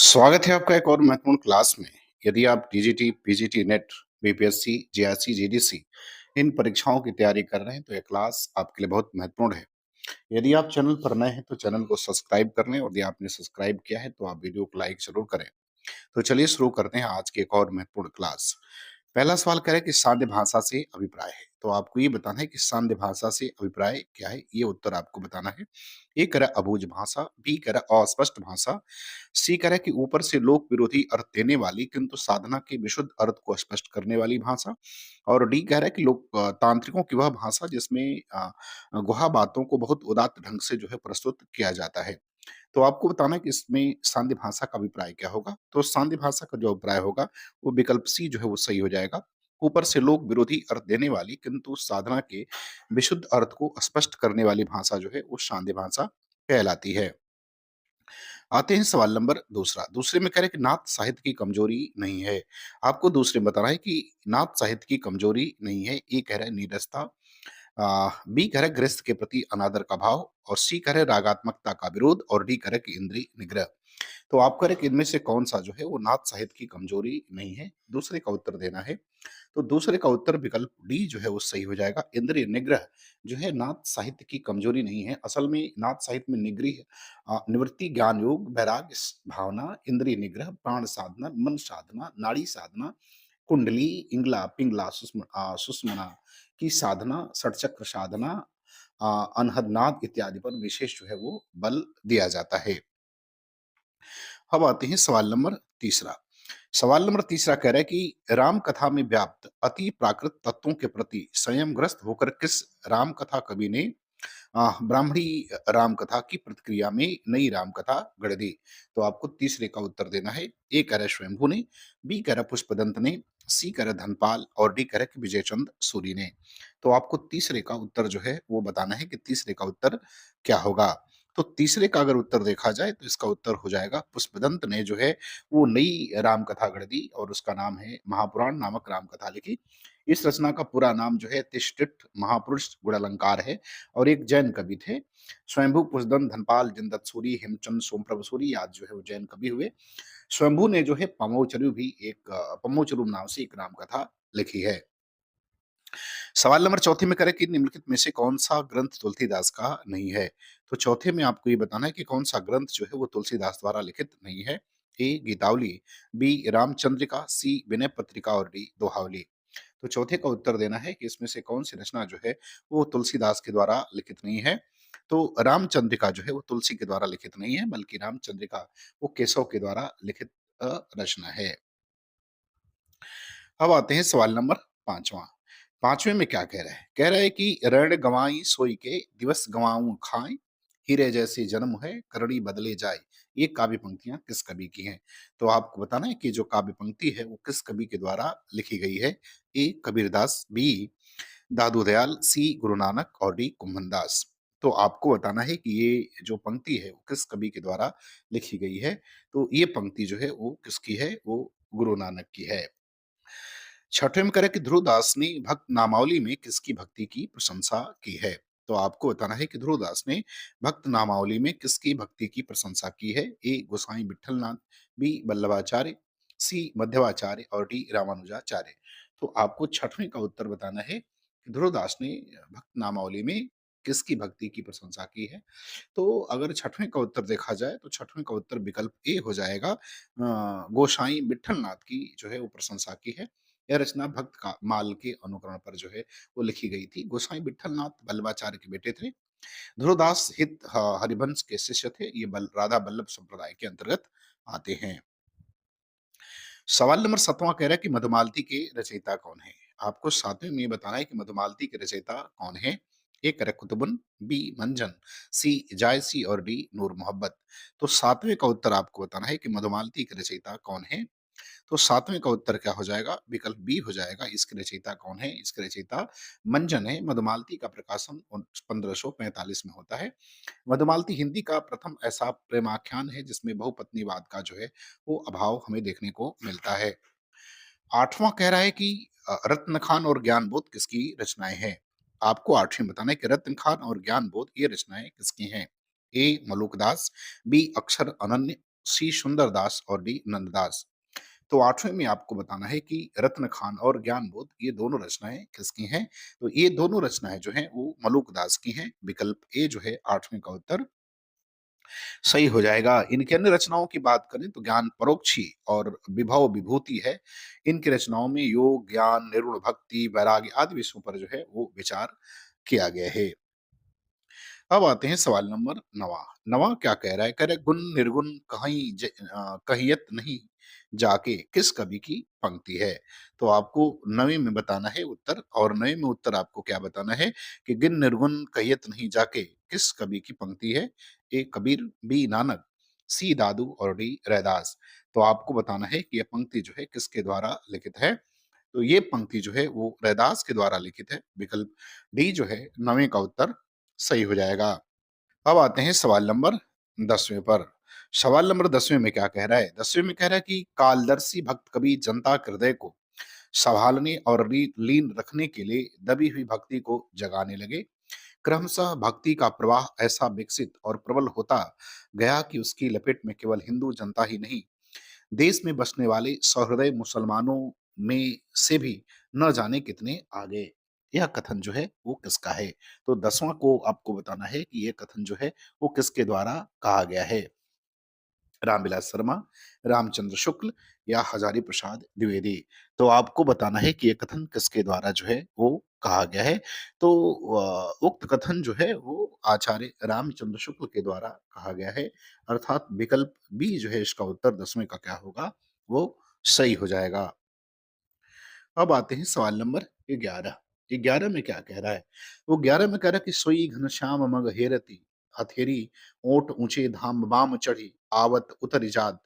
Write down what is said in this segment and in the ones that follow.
स्वागत है आपका एक और महत्वपूर्ण क्लास में। यदि आप TGT, PGT NET, BPSC, JRC, GDC इन परीक्षाओं की तैयारी कर रहे हैं तो यह क्लास आपके लिए बहुत महत्वपूर्ण है। यदि आप चैनल पर नए हैं तो चैनल को सब्सक्राइब कर लें और यदि आपने सब्सक्राइब किया है तो आप वीडियो को लाइक ज़रूर करें। तो चलिए शुरू करते हैं आज की एक और महत्वपूर्ण क्लास। पहला सवाल कह रहा है कि सांध्य भाषा से अभिप्राय है। तो आपको ये बताना है कि सांध्य भाषा से अभिप्राय क्या है, ये उत्तर आपको बताना है। ए कह रहा है अबूझ भाषा, बी कह रहा है अस्पष्ट भाषा, सी कह रहा है कि ऊपर से लोक विरोधी अर्थ देने वाली किंतु साधना के विशुद्ध अर्थ को स्पष्ट करने वाली भाषा, और डी कह रहा है कि लोक तांत्रिकों की वह भाषा जिसमें गुहा बातों को बहुत उदात्त ढंग से जो है प्रस्तुत किया जाता है। तो आपको बताना है कि इसमें सांध्य भाषा का अभिप्राय क्या होगा? तो सांध्य भाषा का जो अभिप्राय होगा, वो विकल्प सी जो है वो सही हो जाएगा। ऊपर से लोक विरोधी अर्थ देने वाली किंतु साधना के विशुद्ध अर्थ को स्पष्ट करने वाली भाषा जो है, वो सांध्य भाषा कहलाती है। आते हैं सवाल नंबर दूसरा। दूसरे में कह रहे हैं कि नाथ साहित्य की कमजोरी नहीं है। आपको दूसरे में बताना है कि नाथ साहित्य की कमजोरी नहीं है। ए कह रहा है नीरसता, बी कह रहा है गृहस्थ के प्रति अनादर का भाव, और सी कह रहा है रागात्मकता का विरोध, और डी कह रहा है कि इंद्रिय निग्रह। तो आप कह रहे हैं कि इनमें से कौन-सा जो है वो नाथ साहित्य की कमजोरी नहीं है? दूसरे का उत्तर देना है। तो दूसरे का उत्तर विकल्प डी जो है वो सही हो जाएगा। इंद्रिय निग्रह जो है नाथ साहित्य की कमजोरी नहीं है। असल में नाथ साहित्य में निवृत्ति, ज्ञान योग, वैराग्य भावना, इंद्रिय निग्रह, प्राण साधना, मन साधना, नाड़ी साधना, कुंडली, इंगला, पिंगला, सुषुम्ना की साधना, षटचक्र साधना, अनहद इत्यादि पर विशेष जो है वो बल दिया जाता है। अब आते हैं सवाल नंबर तीसरा। सवाल नंबर तीसरा कह रहा है कि राम कथा में व्याप्त अति प्राकृत तत्वों के प्रति संयमग्रस्त होकर किस राम कथा कवि ने ब्राह्मणी राम कथा की प्रतिक्रिया में नई राम कथा गढ़ दी? तो आपको तीसरे का उत्तर देना है। ए कह रहा है स्वयंभू ने, बी कह रहा है पुष्पदंत ने, सी कह रहा है धनपाल, और डी कह रहा है कि विजय चंद सूरी ने। तो आपको तीसरे का उत्तर जो है वो बताना है कि तीसरे का उत्तर क्या होगा। तो तीसरे का अगर उत्तर देखा जाए तो इसका उत्तर हो जाएगा पुष्पदंत ने जो है वो नई राम कथा गढ़ दी और उसका नाम है महापुराण नामक राम कथा लिखी। इस रचना का पूरा नाम जो है तिष्ठित महापुरुष गुणालंकार है, और एक जैन कवि थे। स्वयंभू, पुष्पदंत, धनपाल, जिनदत्त सूरी, हेमचंद, सोमप्रभ सूरी आदि जो है वो जैन कवि हुए। स्वयंभू ने जो है पमोचरु नाम से एक राम कथा लिखी है। सवाल नंबर चौथे में करें कि निम्नलिखित में से कौन-सा ग्रंथ तुलसीदास का नहीं है? तो चौथे में आपको ये बताना है कि कौन-सा ग्रंथ जो है वो तुलसीदास द्वारा लिखित नहीं है। ए गीतावली, बी रामचंद्रिका, सी विनय पत्रिका, और डी दोहावली। तो चौथे का उत्तर देना है कि इसमें से कौन-सी रचना जो है वो तुलसीदास के द्वारा लिखित नहीं है। तो रामचंद्रिका जो है वो तुलसी के द्वारा लिखित नहीं है, बल्कि रामचंद्रिका वो केशव के द्वारा लिखित रचना है। अब आते हैं सवाल नंबर 5वां। 5वें में क्या कह रहा है? कह रहा है कि रण गँवाई सोई के दिवस गँवाऊँ खाए, हीरे जैसे जन्म है करणी बदले जाए। ये काव्य पंक्तियाँ किस कवि की हैं? तो आपको बताना है कि जो काव्य पंक्ति है वो किस कवि के द्वारा लिखी गई है? ए कबीरदास, बी दादू दयाल, सी गुरु नानक, और डी कुम्भनदास। तो आपको बताना है कि ये जो पंक्ति है वो किस कवि के द्वारा लिखी गई है? तो ये पंक्ति जो है वो किसकी है? वो गुरु नानक की है। छठवें में करें कि ध्रुवदास ने भक्त नामावली में किसकी भक्ति की प्रशंसा की है? तो आपको बताना है कि ध्रुवदास ने भक्त नामावली में किसकी भक्ति की प्रशंसा की है? ए गोसाई विठलनाथ, बी वल्लभाचार्य, सी मध्वाचार्य, और डी रामानुजाचार्य। तो आपको छठवें का उत्तर बताना है कि ध्रुवदास ने भक्त नामावली में किसकी भक्ति की प्रशंसा की है। तो अगर छठवें का उत्तर देखा जाए तो छठवें का उत्तर विकल्प ए हो जाएगा। गोसाई विठलनाथ की जो है वो प्रशंसा की है। यह रचना भक्त का माल के अनुकरण पर जो है वो लिखी गई थी। गोसाई विठलनाथ वल्लभाचार्य के बेटे थे। ध्रुवदास हरिवंश के शिष्य थे। ये राधा वल्लभ संप्रदाय के अंतर्गत आते हैं। सवाल नंबर 7वां कह रहा है कि मधुमालती के रचयिता कौन है? आपको 7वें में ये बताना है कि मधुमालती के रचयिता कौन है? ए कह रहा है कुतुबुन, बी मंजन, सी जायसी, और डी नूर मोहब्बत। तो 7वें का उत्तर आपको बताना है कि मधुमालती के रचयिता कौन है? तो 7वें का उत्तर क्या हो जाएगा? विकल्प बी हो जाएगा। इसके रचयिता कौन है? इसके रचयिता मंजन है। मधुमालती का प्रकाशन 1545 में होता है। मधुमालती हिंदी का प्रथम ऐसा प्रेमाख्यान है जिसमें बहुपत्नीवाद का जो है वो अभाव हमें देखने को मिलता है। 8वां कह रहा है कि रत्न खान और ज्ञानबोध किसकी रचनाएं हैं? आपको 8वें बताना है कि रत्न खान और ज्ञानबोध ये रचनाएं किसकी हैं? ए मलुकदास, बी अक्षर अनन्य, सी सुंदरदास और डी नंददास। तो 8वें में आपको बताना है कि रत्न खान और ज्ञानबोध ये दोनों रचनाएँ किसकी हैं? तो ये दोनों रचनाएँ जो हैं वो मलुकदास की हैं। विकल्प ए जो है 8वें का उत्तर सही हो जाएगा। इनकी अन्य रचनाओं की बात करें तो ज्ञान परोक्षी और विभव विभूति है। इनकी रचनाओं में योग, ज्ञान, निर्गुण भक्ति, वैराग्य आदि विषयों पर जो है वो विचार किया गया है। अब आते हैं सवाल नंबर 9वां। 9वां क्या कह रहा है? कह रहा है गुण निर्गुण कहियत नहीं जाके किस कवि की पंक्ति है? तो आपको 9वीं में बताना है उत्तर और 9वीं में उत्तर आपको क्या बताना है कि गिन निर्गुण कहियत नहीं जाके किस कवि की पंक्ति है? ए कबीर, बी नानक, सी दादू और डी रैदास। तो आपको बताना है कि यह पंक्ति जो है किसके द्वारा लिखित है? तो ये पंक्ति जो है वो रैदास के द्वारा लिखित है। विकल्प डी जो है 9वीं का उत्तर सही हो जाएगा। अब आते हैं सवाल नंबर 10वें पर। सवाल नंबर 10वें में क्या कह रहा है? 10वें में कह रहा है कि कालदर्शी भक्त कवि जनता के हृदय को संभालने और लीन रखने के लिए दबी हुई भक्ति को जगाने लगे। क्रमशः भक्ति का प्रवाह ऐसा विकसित और प्रबल होता गया कि उसकी लपेट में केवल हिंदू जनता ही नहीं, देश में बसने वाले सहृदय मुसलमानों में से भी न जाने कितने आ गए। यह कथन जो है वो किसका है? तो 10वां को आपको बताना है कि यह कथन जो है वो किसके द्वारा कहा गया है? रामविलास शर्मा, रामचंद्र शुक्ल या हजारी प्रसाद द्विवेदी। तो आपको बताना है कि ये कथन किसके द्वारा जो है वो कहा गया है। तो उक्त कथन जो है वो आचार्य रामचंद्र शुक्ल के द्वारा कहा गया है। अर्थात विकल्प बी जो है इसका उत्तर 10वें का क्या होगा? वो सही हो जाएगा। अब आते हैं सवाल नंबर 11। 11 में क्या कह रहा है? वो 11 में कह रहा है कि सोई घनश्याम मग हेरती, हथेरी ओट ऊंचे धाम बाम चढ़ी, आवत उतर जात।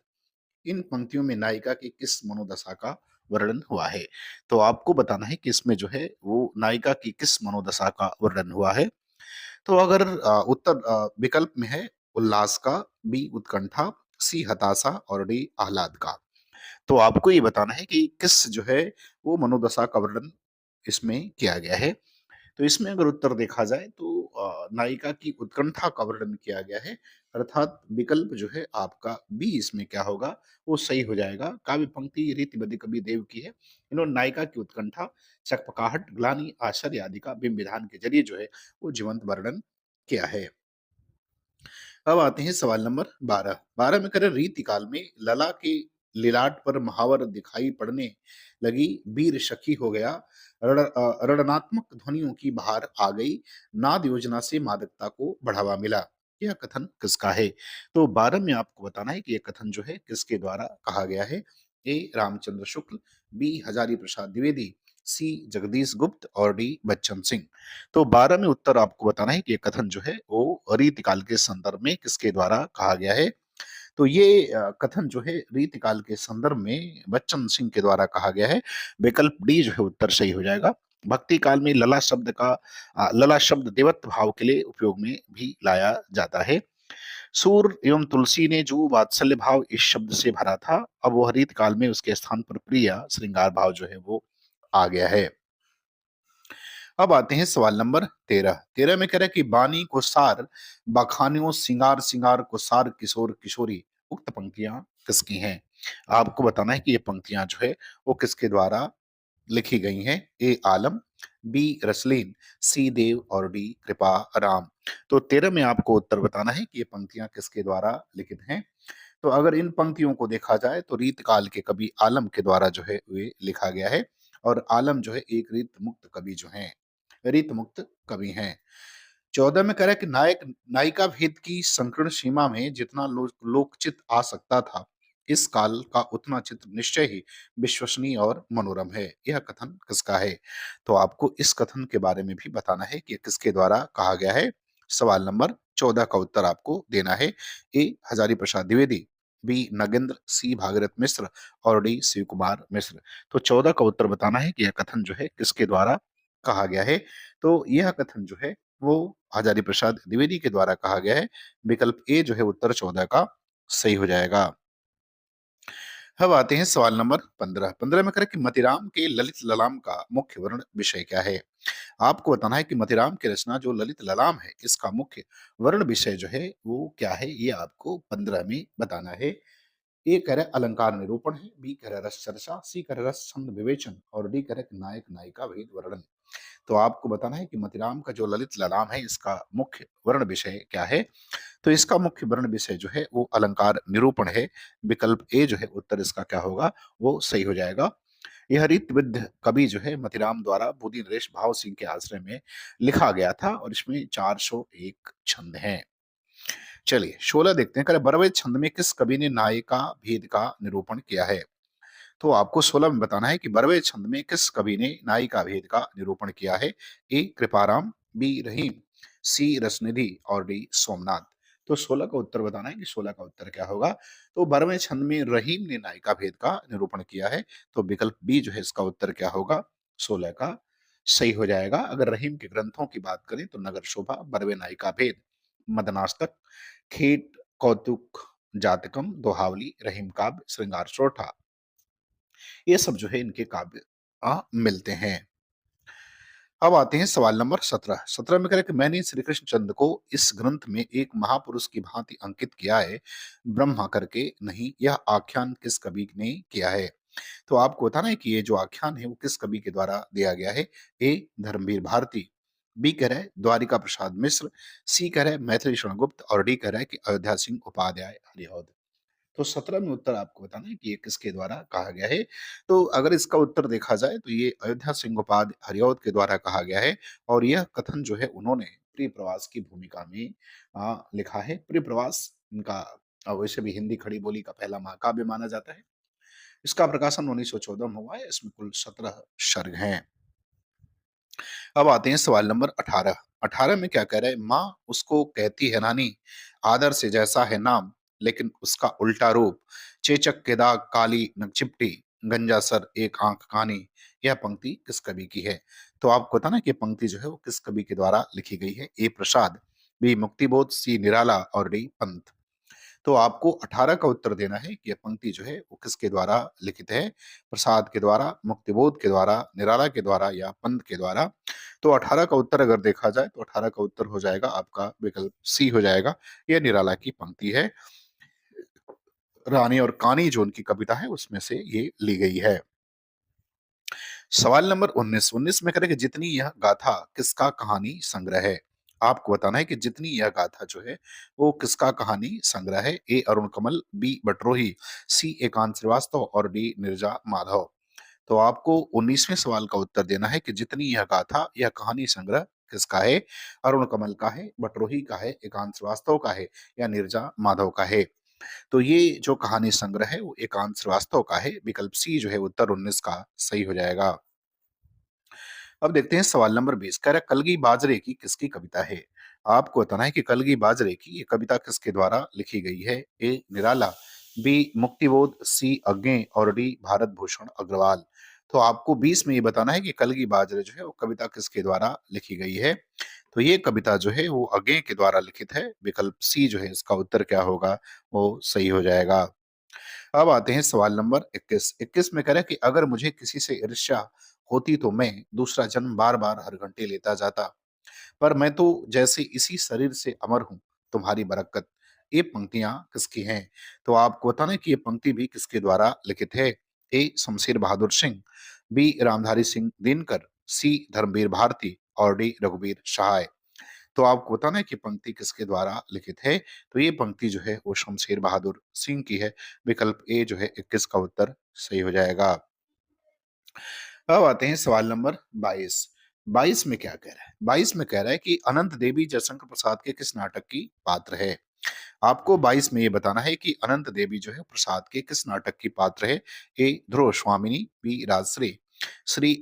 इन पंक्तियों में नायिका की किस मनोदशा का वर्णन हुआ है? तो आपको बताना है कि इसमें जो है वो नायिका की किस मनोदशा का वर्णन हुआ है। तो अगर उत्तर विकल्प में है उल्लास का, बी उत्कंठा, सी हताशा और डी आह्लाद का। तो आपको ये बताना है कि किस जो है वो मनोदशा का वर्णन इसमें किया गया है। तो इसमें अगर उत्तर देखा जाए तो नायिका की उत्कंठा का वर्णन किया गया है। अर्थात विकल्प जो है आपका बी इसमें क्या होगा? वो सही हो जाएगा। काव्य पंक्ति रीतिबद्ध कवि देव की है। इन्होंने नायिका की उत्कंठा, चकपकाहट, ग्लानि, आश्चर्य आदि का बिंब विधान के जरिए जो है वो जीवंत वर्णन किया है। अब आते हैं सवाल नंबर 12। 12 में करें रीति काल में लला के लिलाट पर महावर दिखाई पड़ने लगी, वीर सखी हो गया, रणनात्मक ध्वनियों की बहार आ गई, नाद योजना से मादकता को बढ़ावा मिला। यह कथन किसका है? तो 12 में आपको बताना है कि यह कथन जो है किसके द्वारा कहा गया है। ए रामचंद्र शुक्ल, बी हजारी प्रसाद द्विवेदी, सी जगदीश गुप्त और डी बच्चन सिंह। तो 12 में उत्तर आपको बताना है कि ये कथन जो है वो रीतिकाल के संदर्भ में किसके द्वारा कहा गया है। तो ये कथन जो है रीतिकाल के संदर्भ में बच्चन सिंह के द्वारा कहा गया है। विकल्प डी जो है उत्तर सही हो जाएगा। भक्ति काल में लला शब्द देवत्व भाव के लिए उपयोग में भी लाया जाता है। सूर एवं तुलसी ने जो वात्सल्य भाव इस शब्द से भरा था, अब वह रीत काल में उसके स्थान पर प्रिय श्रृंगार भाव जो है वो आ गया है। अब आते हैं सवाल नंबर 13। 13 में कह रहा है कि बानी को सार बखानियों सिंगार सिंगार को सार किशोर किशोरी। उक्त पंक्तियां किसकी हैं? आपको बताना है कि ये पंक्तियां जो है वो किसके द्वारा लिखी गई हैं। ए आलम, बी रसलीन, सी देव और डी कृपा राम। तो 13 में आपको उत्तर बताना है कि ये पंक्तियां किसके द्वारा लिखित हैं। तो अगर इन पंक्तियों को देखा जाए तो रीत काल के कवि आलम के द्वारा जो है वे लिखा गया है। और आलम जो है एक रीत मुक्त कवि जो हैं, रीत मुक्त कवि हैं। 14 में कह रहा है कि नायिका भेद की संकीर्ण सीमा में जितना लोकचित आ सकता था, इस काल का उतना चित्र निश्चय ही विश्वसनीय और मनोरम है। यह कथन किसका है? तो आपको इस कथन के बारे में भी बताना है कि किसके द्वारा कहा गया है। सवाल नंबर 14 का उत्तर आपको देना है। ए हजारी प्रसाद द्विवेदी, बी नगेंद्र, सी भागीरथ मिश्र और डी शिव कुमार मिश्र। तो 14 का उत्तर बताना है कि यह कथन जो है किसके द्वारा कहा गया है। तो यह कथन जो है वो हजारी प्रसाद द्विवेदी के द्वारा कहा गया है। विकल्प ए जो है उत्तर 14 का सही हो जाएगा। अब आते हैं सवाल नंबर 15। 15 में करें कि मतिराम के ललित ललाम का मुख्य वर्ण विषय क्या है? आपको बताना है कि मतिराम की रचना जो ललित ललाम है इसका मुख्य वर्ण विषय जो है वो क्या है, ये आपको 15 में बताना है। ए कह रहा है अलंकार निरूपण है, बी कह रहा है रस चर्चा, सी कह रहा है रस छंद विवेचन और डी कह रहा है कि नायक नायिका भेद वर्णन। तो आपको बताना है कि मतिराम का जो ललित ललाम है इसका मुख्य वर्ण विषय क्या है? तो इसका मुख्य वर्ण विषय जो है वो अलंकार निरूपण है। विकल्प ए जो है उत्तर इसका क्या होगा, वो सही हो जाएगा। यह रीतविद्ध कवि जो है मतिराम द्वारा बूदी नरेश भाव सिंह के आश्रय में लिखा गया था और इसमें 401 छंद हैं। चलिए 16 देखते हैं। करे बरवे छंद में किस कवि ने नायिका भेद का निरूपण किया है? तो आपको 16 में बताना है कि बरवे छंद में किस कवि ने नायिका भेद का निरूपण किया है? ए कृपाराम, बी रहीम, सी रसनिधि और डी सोमनाथ। तो 16 का उत्तर बताना है कि 16 का उत्तर क्या होगा। तो 12वें छंद में रहीम ने नायिका भेद का निरूपण किया है। तो विकल्प बी जो है इसका उत्तर क्या होगा, 16 का सही हो जाएगा। अगर रहीम के ग्रंथों की बात करें तो नगर शोभा, बरवे नायिका भेद, मदनाष्टक, खेट, कौतुक, जातकम, दोहावली, रहीम काव्य, श्रृंगार शोठा, ये सब जो है इनके काव्य मिलते हैं। अब आते हैं सवाल नंबर 17। 17 में कह रहा है कि मैंने श्री कृष्ण चंद्र को इस ग्रंथ में एक महापुरुष की भांति अंकित किया है, ब्रह्मा करके नहीं। यह आख्यान किस कवि ने किया है? तो आपको बताना है कि ये जो आख्यान है वो किस कवि के द्वारा दिया गया है। ए धर्मवीर भारती, बी कह रहा है द्वारिका प्रसाद मिश्र, सी कह रहा है मैथिली शरण गुप्त और डी कह रहा है कि अयोध्या सिंह उपाध्याय हरिहौद। तो 17 में उत्तर आपको बताना है कि ये किसके द्वारा कहा गया है। तो अगर इसका उत्तर देखा जाए तो ये अयोध्या सिंह हरिऔध के द्वारा कहा गया है और यह कथन जो है उन्होंने प्रिय प्रवास की भूमिका में लिखा है। प्रिय प्रवास इनका वैसे भी हिंदी खड़ी बोली का पहला महाकाव्य माना जाता है। इसका प्रकाशन 1914 में हुआ है। इसमें कुल 17 सर्ग हैं। अब आते हैं सवाल नंबर 18। 18 में क्या कह रहा है? माँ उसको कहती है नानी, आदर से जैसा है नाम, लेकिन उसका उल्टा रूप, चेचक के दाग काली नग चिपटी, गंजा सर एक आंख कानी। यह पंक्ति किस कवि की है? तो आपको पता ना कि ये पंक्ति जो है वो किस कवि के द्वारा लिखी गई है। ए प्रसाद, बी मुक्तिबोध, सी निराला और डी पंत। तो आपको 18 का उत्तर देना है कि यह पंक्ति जो है वो किसके द्वारा लिखित है। प्रसाद के द्वारा, मुक्तिबोध के द्वारा, निराला के द्वारा या पंत के द्वारा। तो 18 का उत्तर अगर देखा जाए तो 18 का उत्तर हो जाएगा आपका विकल्प सी हो जाएगा। यह निराला की पंक्ति है। रानी और कानी जो उनकी कविता है उसमें से ये ली गई है। सवाल नंबर 19। 19 में करें कि जितनी यह गाथा किसका कहानी संग्रह है? आपको बताना है कि जितनी यह गाथा जो है वो किसका कहानी संग्रह है। ए अरुण कमल, बी बटरोही, सी एकांत श्रीवास्तव और डी नीरजा माधव। तो आपको 19वें सवाल का उत्तर देना है कि जितनी यह गाथा यह कहानी संग्रह किसका है? अरुण कमल का है, बटरोही का है, एकांत श्रीवास्तव का है या नीरजा माधव का है। तो ये जो कहानी संग्रह है वो एकांत श्रीवास्तव का है। विकल्प सी जो है उत्तर 19 का सही हो जाएगा। अब देखते हैं सवाल नंबर 20। कह रहा है कलगी बाजरे की किसकी कविता है? आपको बताना है कि कलगी बाजरे की ये कविता किसके द्वारा लिखी गई है। ए निराला, बी मुक्तिबोध, सी अज्ञे और डी भारत भूषण अग्रवाल। तो आपको 20 में ये बताना है कि कलगी बाजरे जो है वो कविता किसके द्वारा लिखी गई है। तो ये कविता जो है वो अज्ञे के द्वारा लिखित है। विकल्प सी जो है इसका उत्तर क्या होगा, वो सही हो जाएगा। अब आते हैं सवाल नंबर 21। 21 में कह रहा है कि अगर मुझे किसी से ईर्ष्या होती तो मैं दूसरा जन्म बार बार हर घंटे लेता जाता, पर मैं तो जैसे इसी शरीर से अमर हूं, तुम्हारी बरकत। ये पंक्तियां किसकी हैं? तो आपको बताना है कि ये पंक्ति भी किसके द्वारा लिखित है। ए शमशेर बहादुर सिंह, बी रामधारी सिंह दिनकर, सी धर्मवीर भारती और डी रघुवीर सहाय। तो आपको बताना है कि पंक्ति किसके द्वारा लिखित है। तो ये पंक्ति जो है वो शमशेर बहादुर सिंह की है। विकल्प ए जो है 21 का उत्तर सही हो जाएगा। अब आते हैं सवाल नंबर 22। 22 में क्या कह रहा है? 22 में कह रहा है कि अनंत देवी जयशंकर प्रसाद के किस नाटक की पात्र है? आपको 22 में ये बताना है कि अनंत देवी जो है प्रसाद के किस नाटक की पात्र है। ए ध्रुव स्वामिनी, बी राजश्री, सी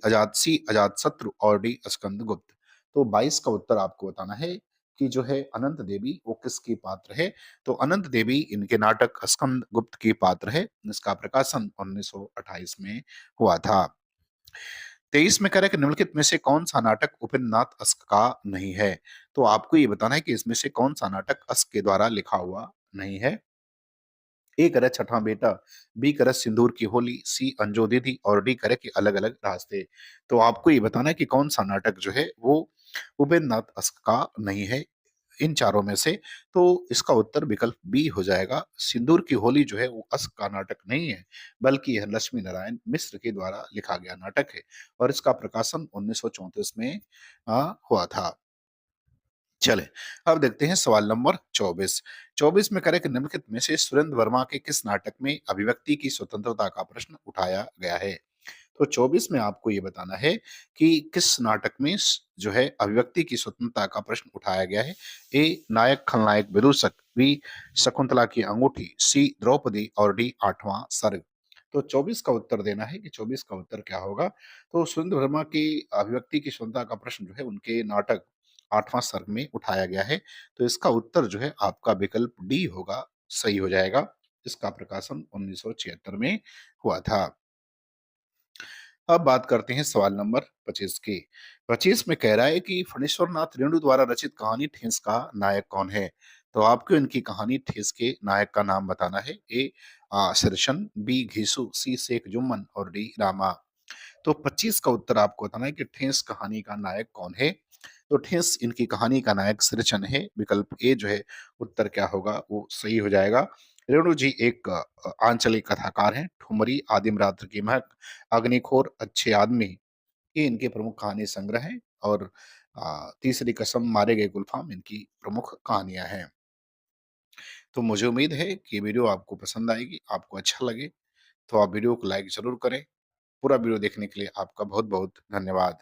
अजात शत्रु और डी स्कंद गुप्त। तो 22 का उत्तर आपको बताना है कि जो है अनंत देवी वो किसकी पात्र है। तो अनंत देवी इनके नाटक स्कंद गुप्त की पात्र है। इसका प्रकाशन 1928 में हुआ था। 23 में कह रहा है कि निम्नलिखित में से कौन सा नाटक उपेंद्र नाथ अस्क का नहीं है? तो आपको ये बताना है कि इसमें से कौन सा नाटक अस्क के द्वारा लिखा हुआ नहीं है। ए करे छठा बेटा, बी करे सिंदूर की होली, सी अंजो दीदी और डी करे कि अलग अलग रास्ते। तो आपको ये बताना है कि कौन सा नाटक जो है वो उपेंद्र नाथ अस्क का नहीं है। इन चारों में से, तो इसका उत्तर विकल्प बी हो जाएगा। सिंदूर की होली जो है वो अश्क का नाटक नहीं है, बल्कि यह लक्ष्मी नारायण मिश्र के द्वारा लिखा गया नाटक है और इसका प्रकाशन 1934 में हुआ था। चले, अब देखते हैं सवाल नंबर 24। 24 में करें कि निम्नलिखित में से सुरेंद्र वर्मा के किस नाटक में अभिव्यक्ति की स्वतंत्रता का प्रश्न उठाया गया है? तो 24 में आपको ये बताना है कि किस नाटक में जो है अभिव्यक्ति की स्वतंत्रता का प्रश्न उठाया गया है। ए नायक खलनायक विदूषक, बी शकुंतला की अंगूठी, सी द्रौपदी और डी आठवां सर्ग। तो 24 का उत्तर देना है कि 24 का उत्तर क्या होगा। तो सुरेंद्र वर्मा की अभिव्यक्ति की स्वतंत्रता का प्रश्न जो है उनके नाटक आठवां सर्ग में उठाया गया है। तो इसका उत्तर जो है आपका विकल्प डी होगा, सही हो जाएगा। इसका प्रकाशन 1976 में हुआ था। अब बात करते हैं सवाल नंबर 25 की। 25 में कह रहा है कि फणीश्वर नाथ रेणु द्वारा रचित कहानी ठेंस का नायक कौन है? तो आपको इनकी कहानी ठेस के नायक का नाम बताना है। ए शेरशन, बी घीसू, सी शेख जुम्मन और डी रामा। तो 25 का उत्तर आपको बताना है कि ठेंस कहानी का नायक कौन है। तो ठेंस इनकी कहानी का नायक सिरचन है। विकल्प ए जो है उत्तर क्या होगा वो सही हो जाएगा। रेणु जी एक आंचलिक कथाकार हैं। ठुमरी, आदिम रात्र की महक, अग्निखोर, अच्छे आदमी, ये इनके प्रमुख कहानी संग्रह हैं और तीसरी कसम, मारे गए गुलफाम इनकी प्रमुख कहानियां हैं। तो मुझे उम्मीद है कि ये वीडियो आपको पसंद आएगी, आपको अच्छा लगे, तो आप वीडियो को लाइक ज़रूर करें। पूरा वीडियो देखने के लिए आपका बहुत-बहुत धन्यवाद।